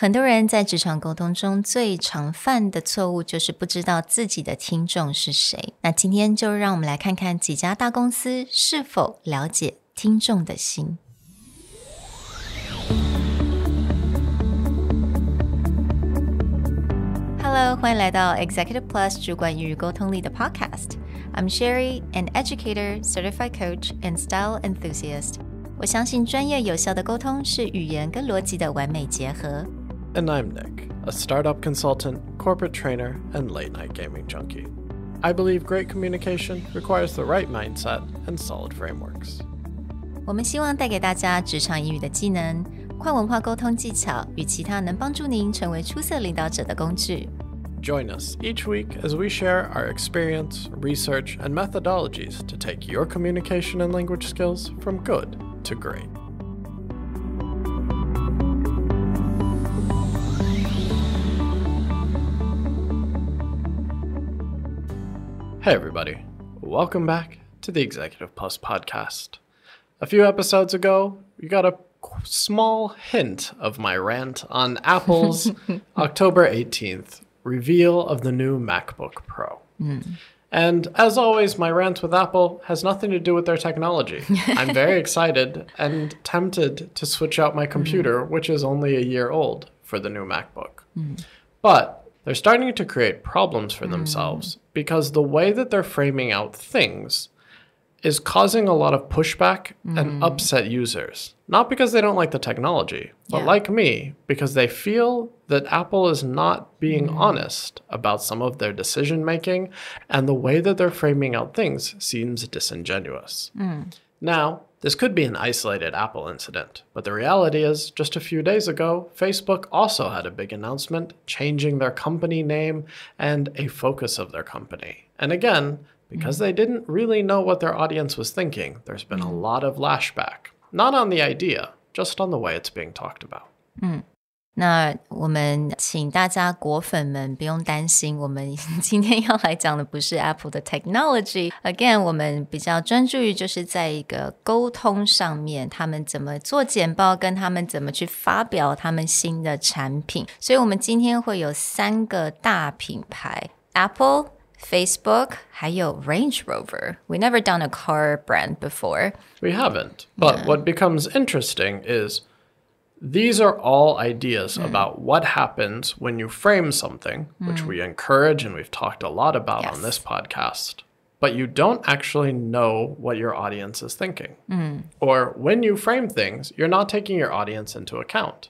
很多人在职场沟通中最常犯的错误就是不知道自己的听众是谁。那今天就让我们来看看几家大公司是否了解听众的心。Hello， 欢迎来到 Executive Plus 主管与沟通力的 Podcast。I'm Sherry, an educator, certified coach, and style enthusiast. 我相信专业有效的沟通是语言跟逻辑的完美结合。And I'm Nick, a startup consultant, corporate trainer, and late-night gaming junkie. I believe great communication requires the right mindset and solid frameworks. 我们希望带给大家职场英语的技能、跨文化沟通技巧与其他能帮助您成为出色领导者的工具。Join us each week as we share our experience, research, and methodologies to take your communication and language skills from good to great. Hey everybody, welcome back to the Executive Plus podcast. A few episodes ago, you got a small hint of my rant on Apple's October 18th reveal of the new MacBook Pro. And as always, my rant with Apple has nothing to do with their technology. I'm very excited and tempted to switch out my computer, which is only a year old, for the new MacBook. But they're starting to create problems for themselves because the way that they're framing out things is causing a lot of pushback and upset users. Not because they don't like the technology, but like me, because they feel that Apple is not being honest about some of their decision making, and the way that they're framing out things seems disingenuous. Now, this could be an isolated Apple incident, but the reality is, just a few days ago, Facebook also had a big announcement changing their company name and a focus of their company. And again, because they didn't really know what their audience was thinking, there's been a lot of lashback. Not on the idea, just on the way it's being talked about. 那我们请大家果粉们不用担心，我们今天要来讲的不是 Apple 的 technology。Again， 我们比较专注于就是在一个沟通上面，他们怎么做简报，跟他们怎么去发表他们新的产品。所以我们今天会有3个大品牌 Apple、Facebook 还有 Range Rover. We never done a car brand before. We haven't. But what becomes interesting is these are all ideas about what happens when you frame something, which we encourage and we've talked a lot about on this podcast, but you don't actually know what your audience is thinking. Or when you frame things, you're not taking your audience into account.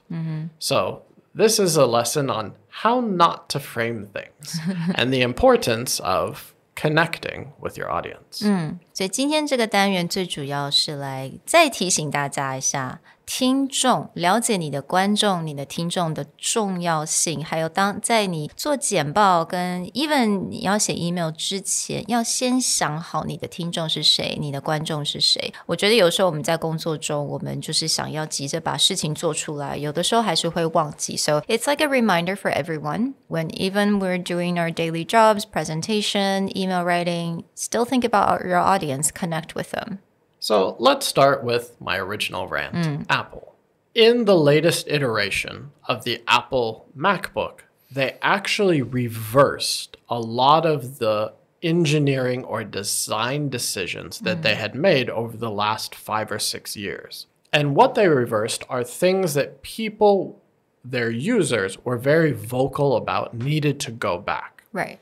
So this is a lesson on how not to frame things and the importance of connecting with your audience. 所以今天这个单元最主要是来再提醒大家一下听众，了解你的观众、你的听众的重要性，还有当在你做简报跟 even 你要写 email 之前，要先想好你的听众是谁，你的观众是谁。我觉得有时候我们在工作中，我们就是想要急着把事情做出来，有的时候还是会忘记。So it's like a reminder for everyone when even we're doing our daily jobs, presentation, email writing, still think about your audience, connect with them. So let's start with my original rant, Apple. In the latest iteration of the Apple MacBook, they actually reversed a lot of the engineering or design decisions that they had made over the last 5 or 6 years. And what they reversed are things that people, their users, were very vocal about needed to go back. Right.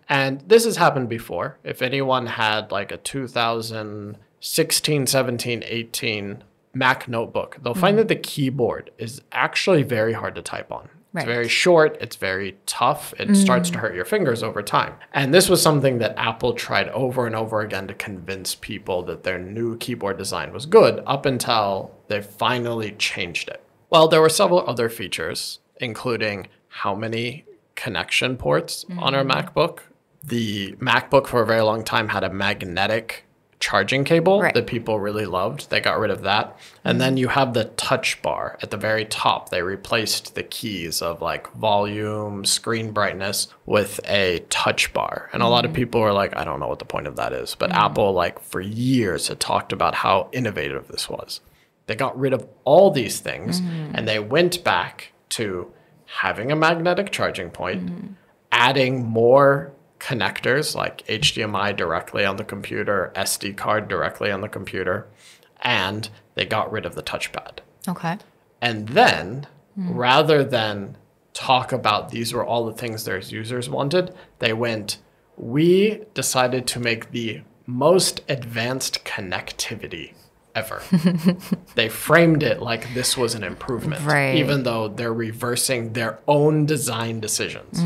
And this has happened before. If anyone had like a 2016, 17, 18 Mac notebook, they'll find that the keyboard is actually very hard to type on. It's very short. It's very tough. It starts to hurt your fingers over time. And this was something that Apple tried over and over again to convince people that their new keyboard design was good up until they finally changed it. Well, there were several other features, including how many connection ports on our MacBook. The MacBook for a very long time had a magnetic charging cable that people really loved. They got rid of that. And then you have the touch bar at the very top. They replaced the keys of like volume, screen brightness with a touch bar. And a lot of people were like, I don't know what the point of that is. But Apple, like for years, had talked about how innovative this was. They got rid of all these things and they went back to having a magnetic charging point, adding more connectors like HDMI directly on the computer, SD card directly on the computer, and they got rid of the touchpad. Okay. And then, rather than talk about these were all the things their users wanted, they went, we decided to make the most advanced connectivity ever. They framed it like this was an improvement, even though they're reversing their own design decisions.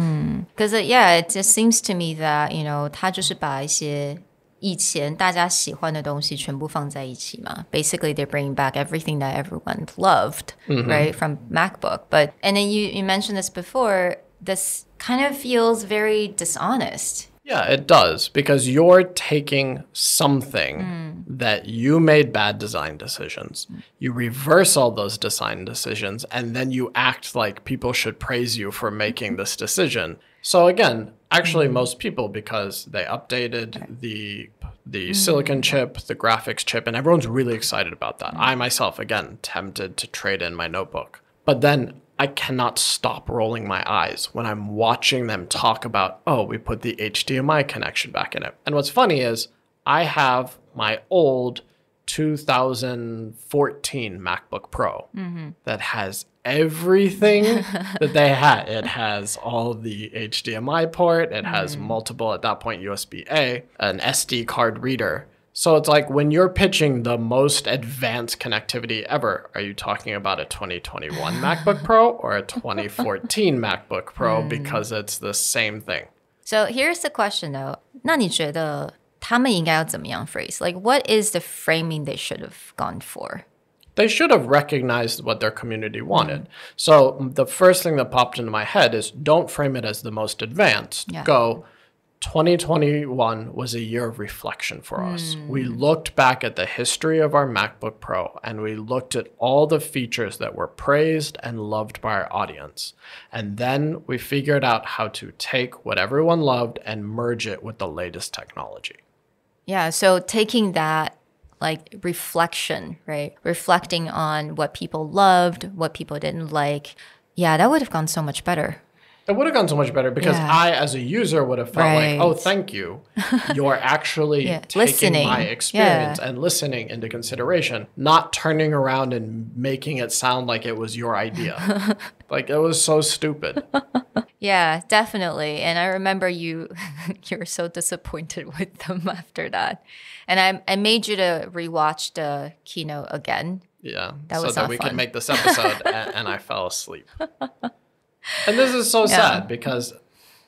Because it just seems to me that, 他就是把一些以前大家喜欢的东西全部放在一起嘛. Basically, they're bringing back everything that everyone loved, right, from MacBook. And then you mentioned this before, this kind of feels very dishonest. Yeah, it does, because you're taking something that you made bad design decisions. You reverse all those design decisions, and then you act like people should praise you for making this decision. So again, actually most people, because they updated the silicon chip, the graphics chip, and everyone's really excited about that. I myself, again, tempted to trade in my notebook. But then I cannot stop rolling my eyes when I'm watching them talk about, oh, we put the HDMI connection back in it. And what's funny is I have my old 2014 MacBook Pro that has everything that they had. It has all the HDMI port. It has multiple, at that point, USB-A, an SD card reader. So it's like when you're pitching the most advanced connectivity ever, are you talking about a 2021 MacBook Pro or a 2014 MacBook Pro? Because it's the same thing. So here's the question though. 那你觉得他们应该要怎么样 phrase? Like what is the framing they should have gone for? They should have recognized what their community wanted. So the first thing that popped into my head is don't frame it as the most advanced. Go, 2021 was a year of reflection for us. We looked back at the history of our MacBook Pro and we looked at all the features that were praised and loved by our audience. And then we figured out how to take what everyone loved and merge it with the latest technology. Yeah, so taking that like reflection, right? Reflecting on what people loved, what people didn't like. Yeah, that would have gone so much better. It would have gone so much better because I, as a user, would have felt like, oh, thank you. You're actually taking listening. my experience and listening into consideration, not turning around and making it sound like it was your idea. Like, it was so stupid. Yeah, definitely. And I remember you were so disappointed with them after that. And I made you to rewatch the keynote again. Yeah, that was so that we could make this episode, and I fell asleep. And this is so sad because,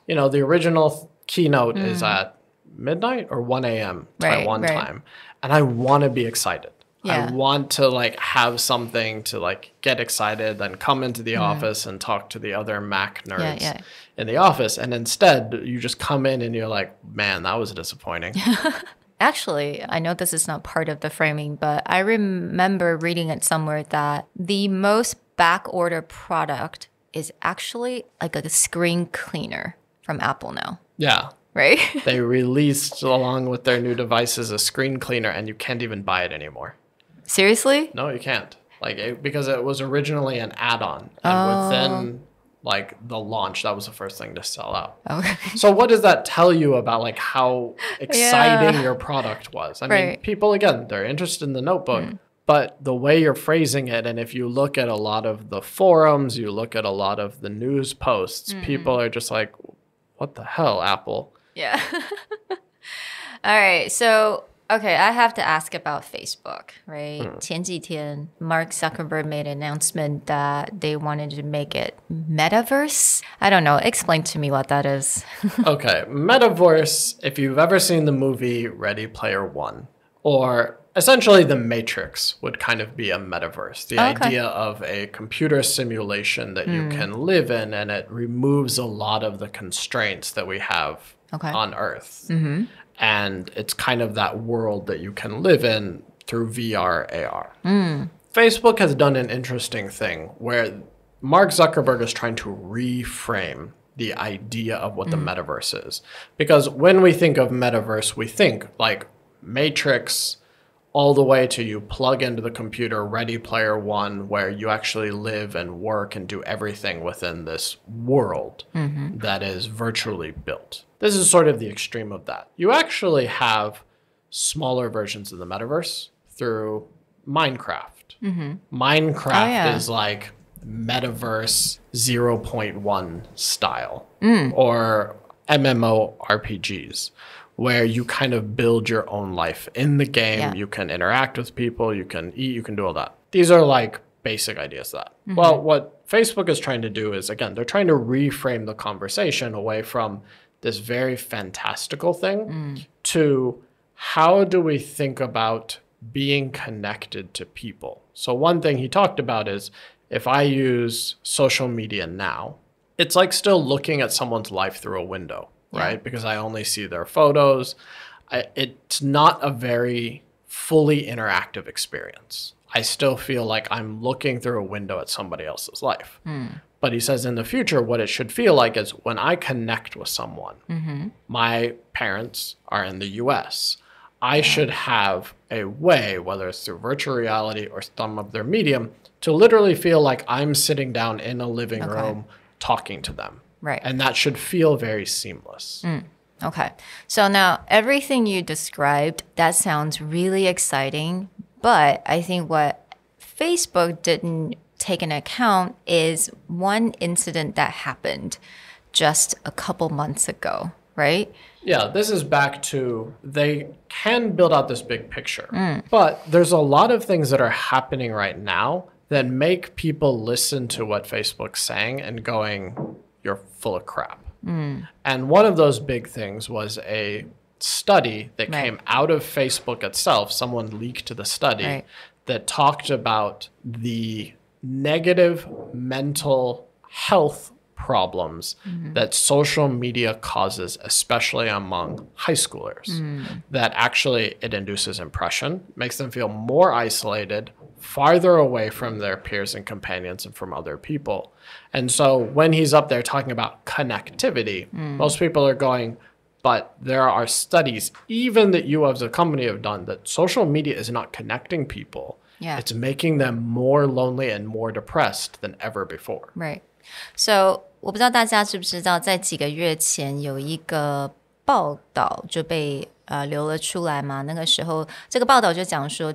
the original keynote is at midnight or 1 a.m. Taiwan time. And I want to be excited. I want to have something to get excited, then come into the office and talk to the other Mac nerds in the office. And instead, you just come in and you're like, man, that was disappointing. Actually, I know this is not part of the framing, but I remember reading it somewhere that the most back-order product is actually like a screen cleaner from Apple now. Yeah. Right? They released, along with their new devices, a screen cleaner, and you can't even buy it anymore. Seriously? No, you can't. Because it was originally an add-on. And within the launch, that was the first thing to sell out. Okay. So what does that tell you about how exciting your product was? I mean, people, again, they're interested in the notebook. But the way you're phrasing it, and if you look at a lot of the forums, you look at a lot of the news posts, people are just like, what the hell, Apple? Yeah. All right. So, okay, I have to ask about Facebook, right? 前几天, Mark Zuckerberg made an announcement that they wanted to make it metaverse. I don't know. Explain to me what that is. Okay. Metaverse, if you've ever seen the movie Ready Player One, or essentially, The Matrix would kind of be a metaverse. The idea of a computer simulation that you can live in, and it removes a lot of the constraints that we have on Earth. And it's kind of that world that you can live in through VR, AR. Facebook has done an interesting thing where Mark Zuckerberg is trying to reframe the idea of what the metaverse is. Because when we think of metaverse, we think like Matrix, all the way to you plug into the computer Ready Player One, where you actually live and work and do everything within this world that is virtually built. This is sort of the extreme of that. You actually have smaller versions of the metaverse through Minecraft. Minecraft is like metaverse 0.1 style or MMORPGs, where you kind of build your own life in the game. You can interact with people, you can eat, you can do all that. These are like basic ideas of that. Well, what Facebook is trying to do is, again, they're trying to reframe the conversation away from this very fantastical thing to how do we think about being connected to people? So one thing he talked about is if I use social media now, it's like still looking at someone's life through a window. Right? Because I only see their photos. It's not a very fully interactive experience. I still feel like I'm looking through a window at somebody else's life. But he says in the future, what it should feel like is when I connect with someone, my parents are in the US. I should have a way, whether it's through virtual reality or some of their medium, to literally feel like I'm sitting down in a living room talking to them. Right. And that should feel very seamless. Okay. So now everything you described, that sounds really exciting. But I think what Facebook didn't take into account is one incident that happened just a couple months ago, right? Yeah, this is back to they can build out this big picture. But there's a lot of things that are happening right now that make people listen to what Facebook's saying and going, you're full of crap. And one of those big things was a study that came out of Facebook itself. Someone leaked the study that talked about the negative mental health problems that social media causes, especially among high schoolers. That actually it induces impression, makes them feel more isolated, farther away from their peers and companions and from other people. And so when he's up there talking about connectivity, most people are going, but there are studies, even that you as a company have done, that social media is not connecting people. It's making them more lonely and more depressed than ever before. Right. So 我不知道大家知不知道，在几个月前有一个报道就被流了出来嘛。那个时候，这个报道就讲说，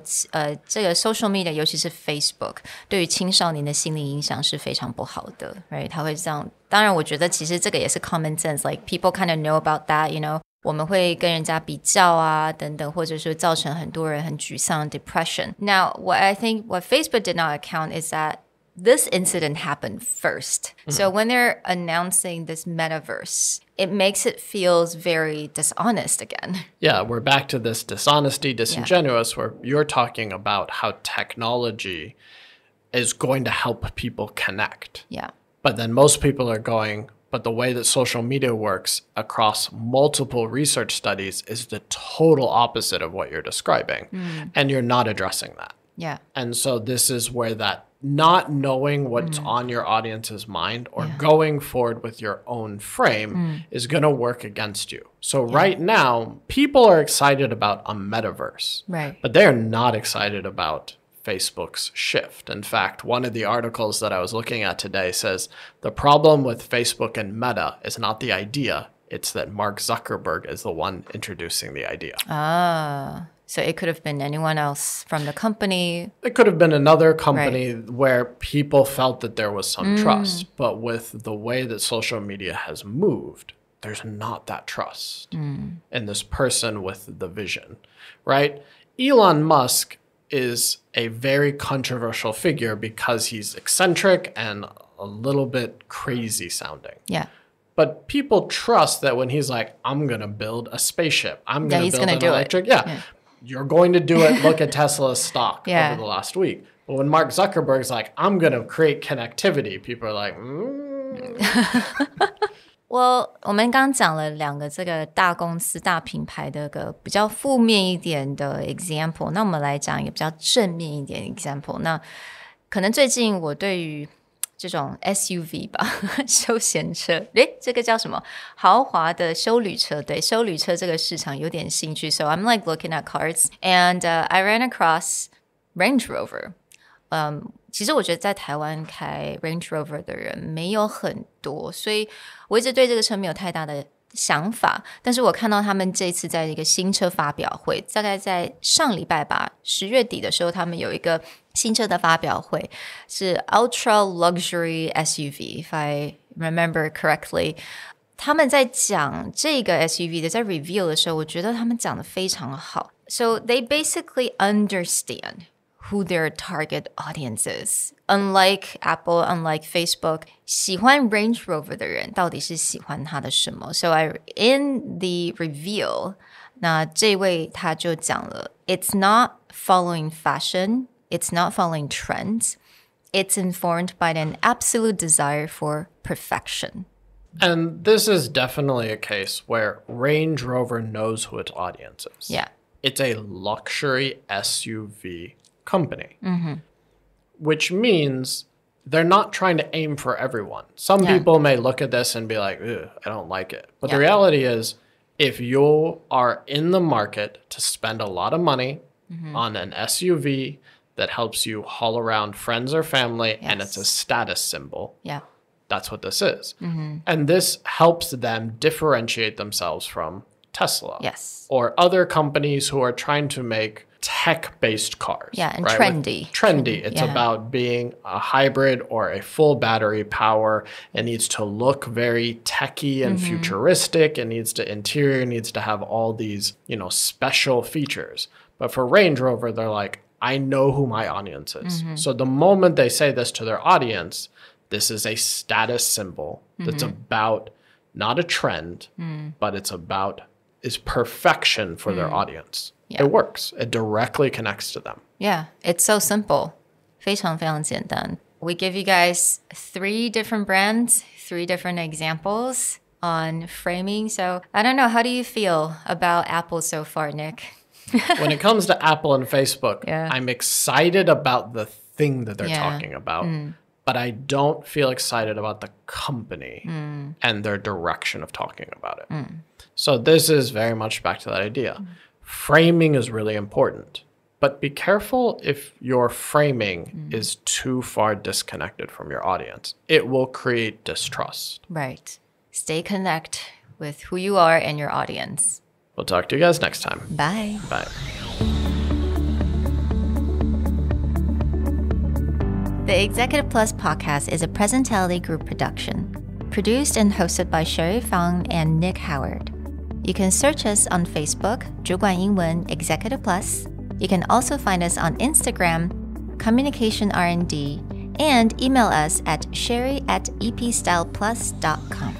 这个 social media， 尤其是 Facebook， 对于青少年的心理影响是非常不好的 ，right？ 它会这样。当然，我觉得其实这个也是 common sense，like people kind of know about that，you know。我们会跟人家比较啊，等等，或者是造成很多人很沮丧 depression. Now, what I think what Facebook did not account is that this incident happened first. So when they're announcing this metaverse, it makes it feels very dishonest again. Yeah, we're back to this dishonesty, disingenuous, where you're talking about how technology is going to help people connect. Yeah. But then most people are going, but the way that social media works across multiple research studies is the total opposite of what you're describing. And you're not addressing that. Yeah. And so this is where that not knowing what's on your audience's mind or going forward with your own frame is going to work against you. So right now, people are excited about a metaverse. Right. But they're not excited about Facebook's shift. In fact, one of the articles that I was looking at today says the problem with Facebook and Meta is not the idea, it's that Mark Zuckerberg is the one introducing the idea. So it could have been anyone else from the company. It could have been another company where people felt that there was some trust. But with the way that social media has moved, there's not that trust in this person with the vision, right? Elon Musk is a very controversial figure because he's eccentric and a little bit crazy sounding. Yeah. But people trust that when he's like, I'm going to build a spaceship. I'm going to build an electric. Yeah. You're going to do it. Look at Tesla's stock over the last week. But when Mark Zuckerberg's like, I'm going to create connectivity, people are like, Well, 我们刚刚讲了两个这个大公司大品牌的个比较负面一点的 example， 那我们来讲一个比较正面一点的 example。那可能最近我对于这种 SUV 吧，休闲车，这个叫什么？豪华的休旅车，对，休旅车这个市场有点兴趣。So I'm like looking at cars, and I ran across Range Rover. 其实我觉得在台湾开 Range Rover 的人没有很多，所以我一直对这个车没有太大的想法，但是我看到他们这次在一个新车发表会，大概在上礼拜吧，10月底的时候，他们有一个新车的发表会，是 Ultra Luxury SUV, if I remember correctly. 他们在讲这个 SUV 的，在 review 的时候，我觉得他们讲得非常好。So they basically understand who their target audience is. Unlike Apple, unlike Facebook, 喜欢 Range Rover 的人到底是喜欢它的什么？ So in the reveal, 那这位他就讲了 It's not following fashion, it's not following trends, it's informed by an absolute desire for perfection. And this is definitely a case where Range Rover knows who its audience is. Yeah. It's a luxury SUV company, which means they're not trying to aim for everyone. Some people may look at this and be like, I don't like it. But the reality is, if you are in the market to spend a lot of money on an SUV that helps you haul around friends or family, and it's a status symbol, that's what this is. And this helps them differentiate themselves from Tesla or other companies who are trying to make tech-based cars. Yeah, and right? trendy. It's about being a hybrid or a full battery power. It needs to look very techy and futuristic. Interior needs to have all these, special features. But for Range Rover, they're like, I know who my audience is. So the moment they say this to their audience, this is a status symbol that's about not a trend, but is perfection for their audience. It works. It directly connects to them. Yeah, it's so simple. 非常非常简单. We give you guys 3 different brands, 3 different examples on framing. So I don't know, how do you feel about Apple so far, Nick? When it comes to Apple and Facebook, I'm excited about the thing that they're talking about, but I don't feel excited about the company and their direction of talking about it. So this is very much back to that idea. Framing is really important, but be careful if your framing is too far disconnected from your audience. It will create distrust. Right. Stay connected with who you are and your audience. We'll talk to you guys next time. Bye. Bye. The Executive Plus podcast is a Presentality Group production, produced and hosted by Sherry Fang and Nick Howard. You can search us on Facebook, 主管英文 Executive Plus. You can also find us on Instagram, Communication R&D, and email us at sherry@epstyleplus.com.